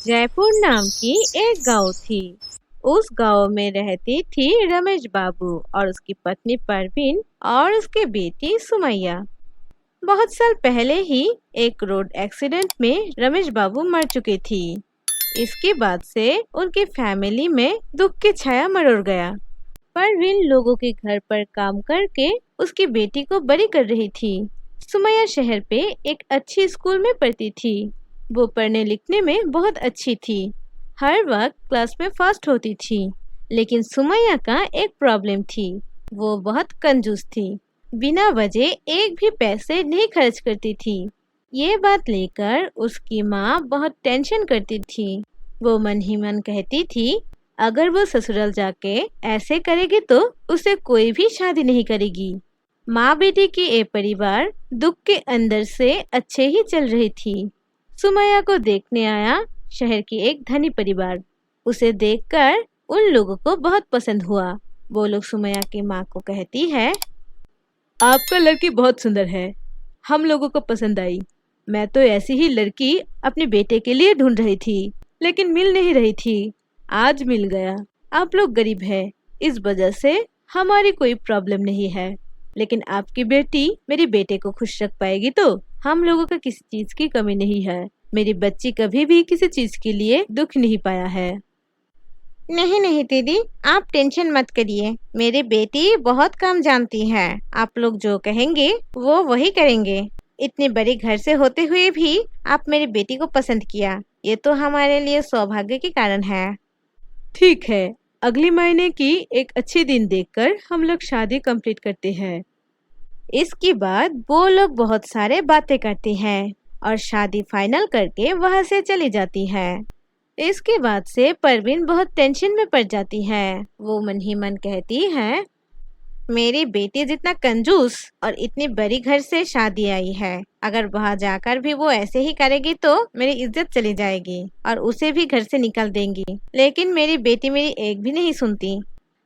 जयपुर नाम की एक गांव थी। उस गांव में रहती थी रमेश बाबू और उसकी पत्नी परवीन और उसकी बेटी सुमैया। बहुत साल पहले ही एक रोड एक्सीडेंट में रमेश बाबू मर चुके थी। इसके बाद से उनकी फैमिली में दुख की छाया मरोड़ गया। परवीन लोगों के घर पर काम करके उसकी बेटी को बड़ी कर रही थी। सुमैया शहर पे एक अच्छी स्कूल में पढ़ती थी। वो पढ़ने लिखने में बहुत अच्छी थी। हर वक्त क्लास में फर्स्ट होती थी। लेकिन सुमैया का एक प्रॉब्लम थी। वो बहुत कंजूस थी। बिना वजह एक भी पैसे नहीं खर्च करती थी। ये बात लेकर उसकी माँ बहुत टेंशन करती थी। वो मन ही मन कहती थी, अगर वो ससुराल जाके ऐसे करेगी तो उसे कोई भी शादी नहीं करेगी। माँ बेटी की ये परिवार दुख के अंदर से अच्छे ही चल रही थी। सुमैया को देखने आया शहर की एक धनी परिवार। उसे देखकर उन लोगों को बहुत पसंद हुआ। वो लोग सुमैया की माँ को कहती है, आपका लड़की बहुत सुंदर है, हम लोगों को पसंद आई। मैं तो ऐसी ही लड़की अपने बेटे के लिए ढूंढ रही थी, लेकिन मिल नहीं रही थी। आज मिल गया। आप लोग गरीब हैं, इस वजह से हमारी कोई प्रॉब्लम नहीं है, लेकिन आपकी बेटी मेरे बेटे को खुश रख पाएगी तो हम लोगों का किसी चीज की कमी नहीं है। मेरी बच्ची कभी भी किसी चीज के लिए दुख नहीं पाया है। नहीं नहीं दीदी, आप टेंशन मत करिए। मेरी बेटी बहुत कम जानती है। आप लोग जो कहेंगे वो वही करेंगे। इतने बड़े घर से होते हुए भी आप मेरी बेटी को पसंद किया, ये तो हमारे लिए सौभाग्य के कारण है। ठीक है, अगले महीने की एक अच्छी दिन देखकर हम लोग शादी कंप्लीट करते हैं। इसके बाद वो लोग बहुत सारे बातें करते हैं और शादी फाइनल करके वहां से चली जाती है। इसके बाद से परवीन बहुत टेंशन में पड़ जाती है। वो मन ही मन कहती है, मेरी बेटी जितना कंजूस और इतनी बड़ी घर से शादी आई है, अगर वहाँ जाकर भी वो ऐसे ही करेगी तो मेरी इज्जत चली जाएगी और उसे भी घर से निकाल देंगी। लेकिन मेरी बेटी मेरी एक भी नहीं सुनती।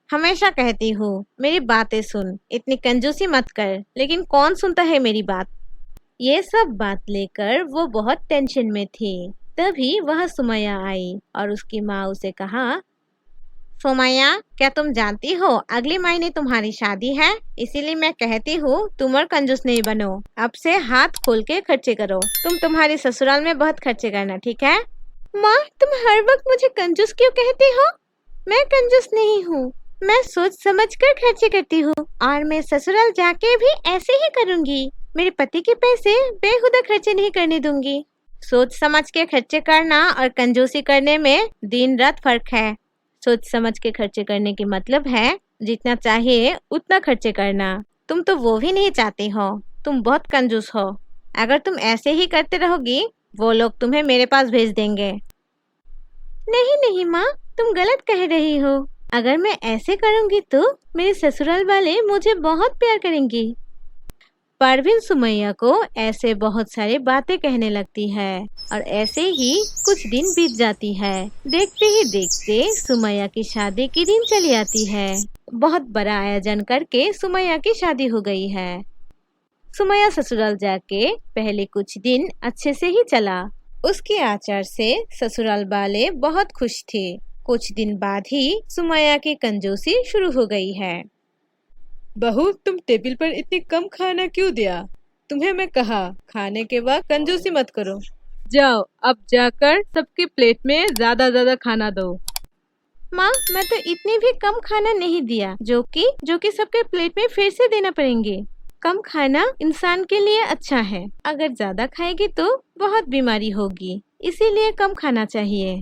हमेशा कहती हूँ मेरी बातें सुन, इतनी कंजूसी मत कर, लेकिन कौन सुनता है मेरी बात। ये सब बात लेकर वो बहुत टेंशन में थी। तभी वह सुमैया आई और उसकी माँ उसे कहा, सुमैया, क्या तुम जानती हो अगले महीने तुम्हारी शादी है, इसीलिए मैं कहती हूँ तुम और कंजूस नहीं बनो। अब से हाथ खोल के खर्चे करो। तुम तुम्हारे ससुराल में बहुत खर्चे करना, ठीक है? माँ, तुम हर वक्त मुझे कंजूस क्यों कहती हो? मैं कंजूस नहीं हूँ। मैं सोच समझ कर खर्चे करती हूँ और मैं ससुराल जाके भी ऐसे ही करूँगी। मेरे पति के पैसे बेहुदा खर्चे नहीं करने दूंगी। सोच समझ के खर्चे करना और कंजूसी करने में दिन रात फर्क है। सोच समझ के खर्चे करने की मतलब है जितना चाहिए उतना खर्चे करना। तुम तो वो भी नहीं चाहती हो। तुम बहुत कंजूस हो। अगर तुम ऐसे ही करते रहोगी, वो लोग तुम्हें मेरे पास भेज देंगे। नहीं नहीं माँ, तुम गलत कह रही हो। अगर मैं ऐसे करूँगी तो मेरे ससुराल वाले मुझे बहुत प्यार करेंगे। परवीन सुमैया को ऐसे बहुत सारी बातें कहने लगती है और ऐसे ही कुछ दिन बीत जाती है। देखते ही देखते सुमैया की शादी की दिन चली आती है। बहुत बड़ा आयोजन करके सुमैया की शादी हो गई है। सुमैया ससुराल जाके पहले कुछ दिन अच्छे से ही चला। उसके आचार से ससुराल वाले बहुत खुश थे। कुछ दिन बाद ही सुमैया की कंजूसी शुरू हो गई है। बहू, तुम टेबल पर इतनी कम खाना क्यों दिया? तुम्हें मैं कहा खाने के बाद कंजूसी मत करो। जाओ, अब जाकर सबके प्लेट में ज्यादा खाना दो। माँ, मैं तो इतनी भी कम खाना नहीं दिया जो कि सबके प्लेट में फिर से देना पड़ेंगे। कम खाना इंसान के लिए अच्छा है। अगर ज्यादा खाएगी तो बहुत बीमारी होगी, इसीलिए कम खाना चाहिए।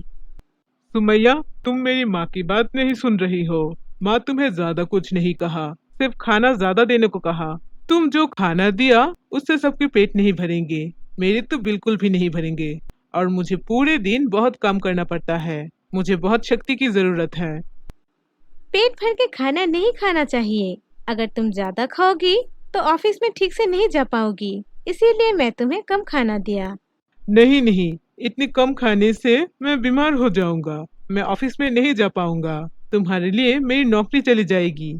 सुमैया, तुम मेरी माँ की बात नहीं सुन रही हो। माँ तुम्हें ज्यादा कुछ नहीं कहा, सिर्फ खाना ज्यादा देने को कहा। तुम जो खाना दिया उससे सबके पेट नहीं भरेंगे, मेरे तो बिल्कुल भी नहीं भरेंगे। और मुझे पूरे दिन बहुत काम करना पड़ता है। मुझे बहुत शक्ति की जरूरत है। पेट भर के खाना नहीं खाना चाहिए। अगर तुम ज्यादा खाओगी तो ऑफिस में ठीक से नहीं जा पाओगी, इसीलिए मैं तुम्हें कम खाना दिया। नहीं नहीं, इतनी कम खाने से मैं बीमार हो जाऊंगा। मैं ऑफिस में नहीं जा पाऊंगा। तुम्हारे लिए मेरी नौकरी चली जाएगी।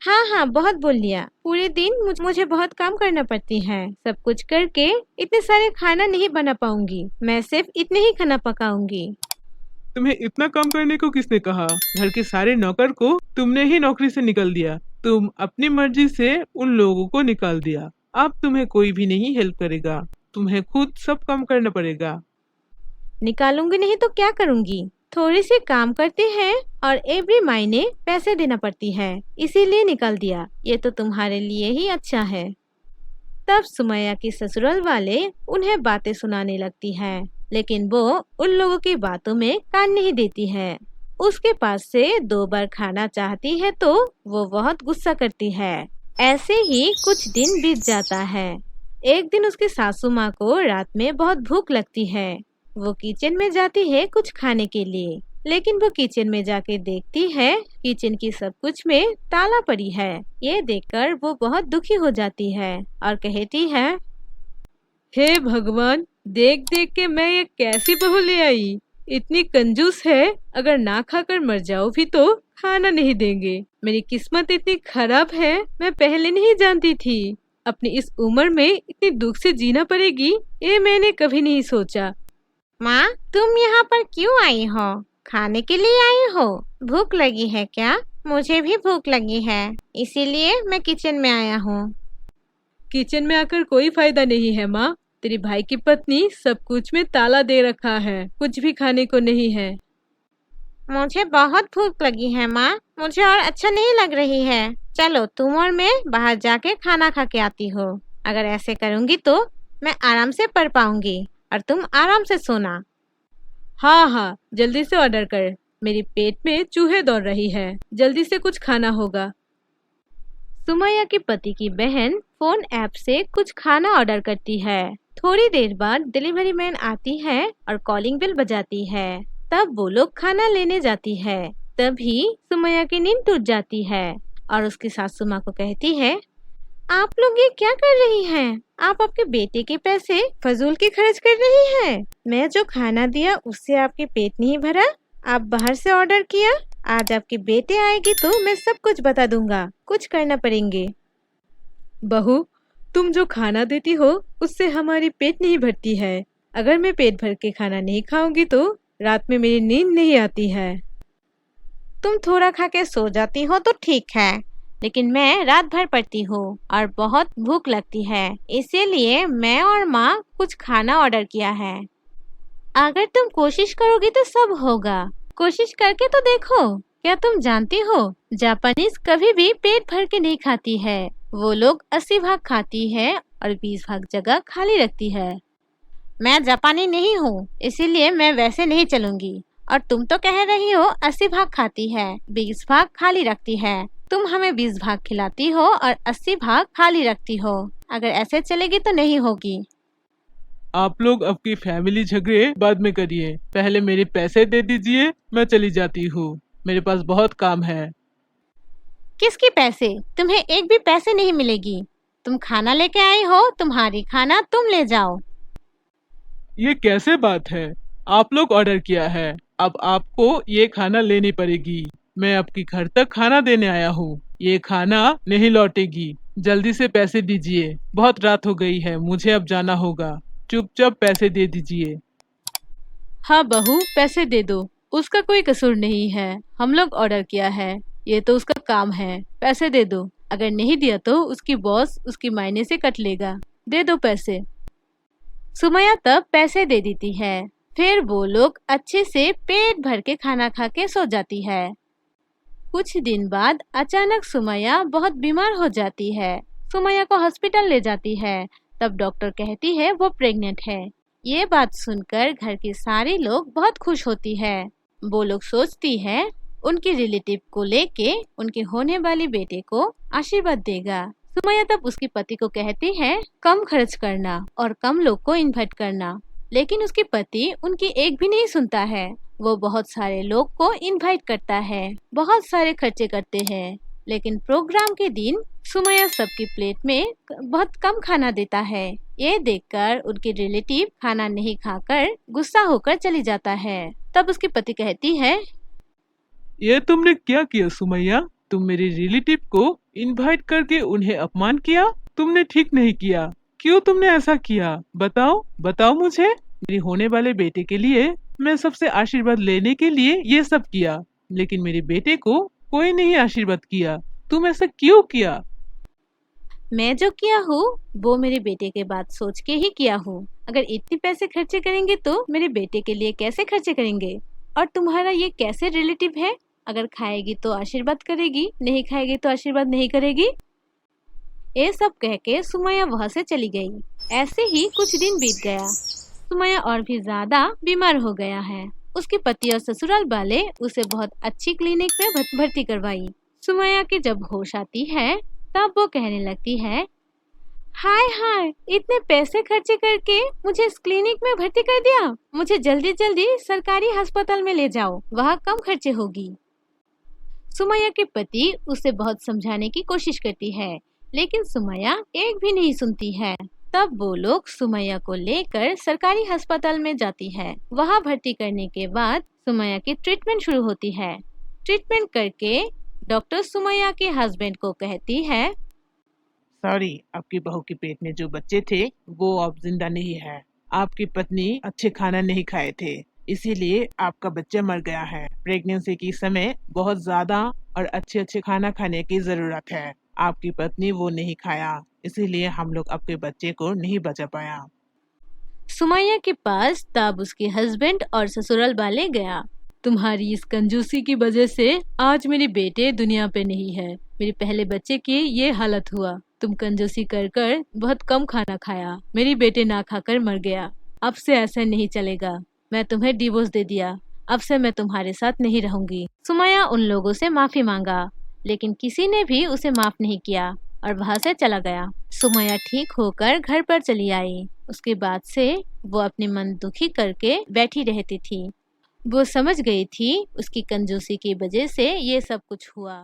हाँ हाँ, बहुत बोल लिया। पूरे दिन मुझे बहुत काम करना पड़ती है। सब कुछ करके इतने सारे खाना नहीं बना पाऊंगी। मैं सिर्फ इतने ही खाना पकाऊंगी। तुम्हें इतना काम करने को किसने कहा? घर के सारे नौकर को तुमने ही नौकरी से निकाल दिया। तुम अपनी मर्जी से उन लोगों को निकाल दिया। अब तुम्हें कोई भी नहीं हेल्प करेगा, तुम्हें खुद सब काम करना पड़ेगा। निकालूंगी नहीं तो क्या करूंगी? थोड़ी सी काम करती है और एवरी महीने पैसे देना पड़ती है, इसीलिए निकाल दिया। ये तो तुम्हारे लिए ही अच्छा है। तब सुमैया की ससुराल वाले उन्हें बातें सुनाने लगती है, लेकिन वो उन लोगों की बातों में कान नहीं देती है। उसके पास से 2 बार खाना चाहती है तो वो बहुत गुस्सा करती है। ऐसे ही कुछ दिन बीत जाता है। एक दिन उसकी सासू माँ को रात में बहुत भूख लगती है। वो किचन में जाती है कुछ खाने के लिए, लेकिन वो किचन में जाके देखती है किचन की सब कुछ में ताला पड़ी है। ये देखकर वो बहुत दुखी हो जाती है और कहती है, हे भगवान, देख देख के मैं ये कैसी बहू ले आई। इतनी कंजूस है, अगर ना खाकर मर जाओ भी तो खाना नहीं देंगे। मेरी किस्मत इतनी खराब है, मैं पहले नहीं जानती थी। अपनी इस उम्र में इतनी दुख से जीना पड़ेगी, ये मैंने कभी नहीं सोचा। माँ, तुम यहाँ पर क्यों आई हो? खाने के लिए आई हो? भूख लगी है क्या? मुझे भी भूख लगी है, इसीलिए मैं किचन में आया हूँ। किचन में आकर कोई फायदा नहीं है माँ। तेरी भाई की पत्नी सब कुछ में ताला दे रखा है, कुछ भी खाने को नहीं है। मुझे बहुत भूख लगी है माँ, मुझे और अच्छा नहीं लग रही है। चलो तुम और मैं बाहर जाके खाना खा के आती हो। अगर ऐसे करूँगी तो मैं आराम से पढ़ पाऊंगी और तुम आराम से सोना। हाँ हाँ, जल्दी से ऑर्डर कर, मेरी पेट में चूहे दौड़ रही है, जल्दी से कुछ खाना होगा। सुमैया की पति की बहन फोन ऐप से कुछ खाना ऑर्डर करती है। थोड़ी देर बाद डिलीवरी मैन आती है और कॉलिंग बेल बजाती है। तब वो लोग खाना लेने जाती है। तभी सुमैया की नींद टूट जाती है और उसकी सासू माँ को कहती है, आप लोग ये क्या कर रही हैं? आप आपके बेटे के पैसे फजूल के खर्च कर रही हैं। मैं जो खाना दिया उससे आपके पेट नहीं भरा, आप बाहर से ऑर्डर किया। आज आपके बेटे आएगी तो मैं सब कुछ बता दूंगा, कुछ करना पड़ेंगे। बहू, तुम जो खाना देती हो उससे हमारी पेट नहीं भरती है। अगर मैं पेट भर के खाना नहीं खाऊंगी तो रात में मेरी नींद नहीं आती है। तुम थोड़ा खा के सो जाती हो तो ठीक है, लेकिन मैं रात भर पढ़ती हूँ और बहुत भूख लगती है, इसीलिए मैं और माँ कुछ खाना ऑर्डर किया है। अगर तुम कोशिश करोगी तो सब होगा। कोशिश करके तो देखो। क्या तुम जानती हो, जापानीज कभी भी पेट भर के नहीं खाती है। वो लोग 80 भाग खाती है और 20 भाग जगह खाली रखती है। मैं जापानी नहीं हूँ, इसीलिए मैं वैसे नहीं चलूंगी। और तुम तो कह रही हो 80 भाग खाती है, 20 भाग खाली रखती है। तुम हमें 20 भाग खिलाती हो और 80 भाग खाली रखती हो। अगर ऐसे चलेगी तो नहीं होगी। आप लोग आपकी फैमिली झगड़े बाद में करिए, पहले मेरे पैसे दे दीजिए, मैं चली जाती हूँ, मेरे पास बहुत काम है। किसके पैसे? तुम्हें एक भी पैसे नहीं मिलेगी। तुम खाना लेके आई हो, तुम्हारी खाना तुम ले जाओ। ये कैसे बात है? आप लोग ऑर्डर किया है, अब आपको ये खाना लेनी पड़ेगी। मैं आपके घर तक खाना देने आया हूँ, ये खाना नहीं लौटेगी। जल्दी से पैसे दीजिए, बहुत रात हो गई है, मुझे अब जाना होगा। चुपचाप पैसे दे दीजिए। हाँ बहू, पैसे दे दो, उसका कोई कसूर नहीं है, हम लोग ऑर्डर किया है, ये तो उसका काम है। पैसे दे दो, अगर नहीं दिया तो उसकी बॉस उसकी मायने से कट लेगा। दे दो पैसे। सुमैया तब पैसे दे देती है। फिर वो लोग अच्छे से पेट भर के खाना खा के सो जाती है। कुछ दिन बाद अचानक सुमैया बहुत बीमार हो जाती है। सुमैया को हॉस्पिटल ले जाती है। तब डॉक्टर कहती है वो प्रेग्नेंट है। ये बात सुनकर घर के सारे लोग बहुत खुश होती है। वो लोग सोचती है उनके रिलेटिव को लेके उनके होने वाली बेटे को आशीर्वाद देगा। सुमैया तब उसके पति को कहती है कम खर्च करना और कम लोग को इनवाइट करना, लेकिन उसके पति उनकी एक भी नहीं सुनता है। वो बहुत सारे लोग को इनवाइट करता है, बहुत सारे खर्चे करते हैं, लेकिन प्रोग्राम के दिन सुमैया सबकी प्लेट में बहुत कम खाना देता है। ये देखकर उनके रिलेटिव खाना नहीं खाकर गुस्सा होकर चली जाता है। तब उसके पति कहती है, ये तुमने क्या किया सुमैया? तुम मेरे रिलेटिव को इनवाइट करके उन्हें अपमान किया। तुमने ठीक नहीं किया। क्यों तुमने ऐसा किया? बताओ बताओ मुझे। मेरे होने वाले बेटे के लिए मैं सबसे आशीर्वाद लेने के लिए ये सब किया, लेकिन मेरे बेटे को कोई नहीं आशीर्वाद किया। तुम ऐसा क्यों किया? मैं जो किया हूँ वो मेरे बेटे के बात सोच के ही किया हूँ। अगर इतने पैसे खर्चे करेंगे तो मेरे बेटे के लिए कैसे खर्चे करेंगे? और तुम्हारा ये कैसे रिलेटिव है? अगर खाएगी तो आशीर्वाद करेगी, नहीं खाएगी तो आशीर्वाद नहीं करेगी। ये सब कह के सुमैया वहाँ से चली गई। ऐसे ही कुछ दिन बीत गया। सुमैया और भी ज्यादा बीमार हो गया है। उसके पति और ससुराल वाले उसे बहुत अच्छी क्लिनिक में भर्ती करवाई। सुमैया की जब होश आती है तब वो कहने लगती है, हाय हाय, इतने पैसे खर्चे करके मुझे इस क्लिनिक में भर्ती कर दिया। मुझे जल्दी जल्दी सरकारी अस्पताल में ले जाओ, वहाँ कम खर्चे होगी। सुमैया के पति उसे बहुत समझाने की कोशिश करती है, लेकिन सुमैया एक भी नहीं सुनती है। तब वो लोग सुमैया को लेकर सरकारी अस्पताल में जाती है। वहाँ भर्ती करने के बाद सुमैया की ट्रीटमेंट शुरू होती है। ट्रीटमेंट करके डॉक्टर सुमैया के हस्बैंड को कहती है, सॉरी, आपकी बहू के पेट में जो बच्चे थे वो अब जिंदा नहीं है। आपकी पत्नी अच्छे खाना नहीं खाए थे, इसीलिए आपका बच्चा मर गया है। प्रेगनेंसी के समय बहुत ज्यादा और अच्छे अच्छे खाना खाने की जरूरत है। आपकी पत्नी वो नहीं खाया, इसीलिए हम लोग आपके बच्चे को नहीं बचा पाया। सुमैया के पास तब उसके हस्बैंड और ससुराल वाले गया। तुम्हारी इस कंजूसी की वजह से आज मेरे बेटे दुनिया पे नहीं है। मेरे पहले बच्चे की ये हालत हुआ। तुम कंजूसी कर कर बहुत कम खाना खाया, मेरी बेटे ना खाकर मर गया। अब से ऐसा नहीं चलेगा। मैं तुम्हें डिवोर्स दे दिया। अब से मैं तुम्हारे साथ नहीं रहूंगी। सुमैया उन लोगों से माफी मांगा, लेकिन किसी ने भी उसे माफ नहीं किया और वहाँ से चला गया। सुमैया ठीक होकर घर पर चली आई। उसके बाद से वो अपने मन दुखी करके बैठी रहती थी। वो समझ गई थी उसकी कंजूसी की वजह से ये सब कुछ हुआ।